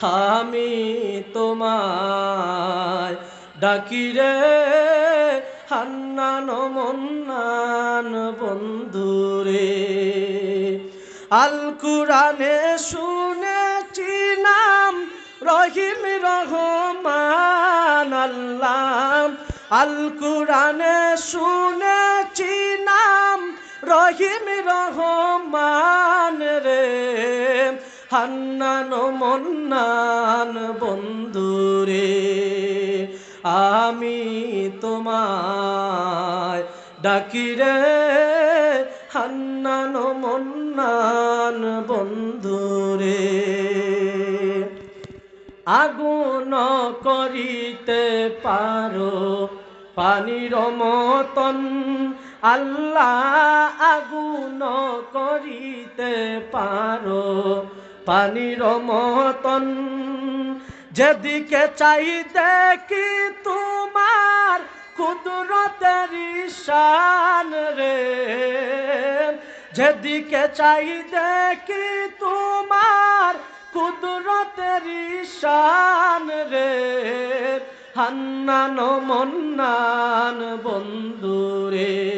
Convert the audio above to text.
আমি তোমায় ডাকি রে হান্নান মন্নান বন্ধুরে। আল কুরআনে শুনেছি নাম রহিম রহমান আল্লাহ। আল কুরআনে শুনেছি নাম রহিম রহমান রে। হান্নান মন্নান বন্ধুরে। আমি তোমায় ডাকি রে হান্নান মন্নান বন্ধুরে। আগুন করিতে পারো পানির মতন আল্লাহ। আগুন করিতে পারো পানির মতন। যেদিকে চাই দেখি তোমার কুদরতের শান রে। যেদিকে চাই দেখি তোমার কুদরতের শান রে। হান্নান মন্নান বন্ধুরে।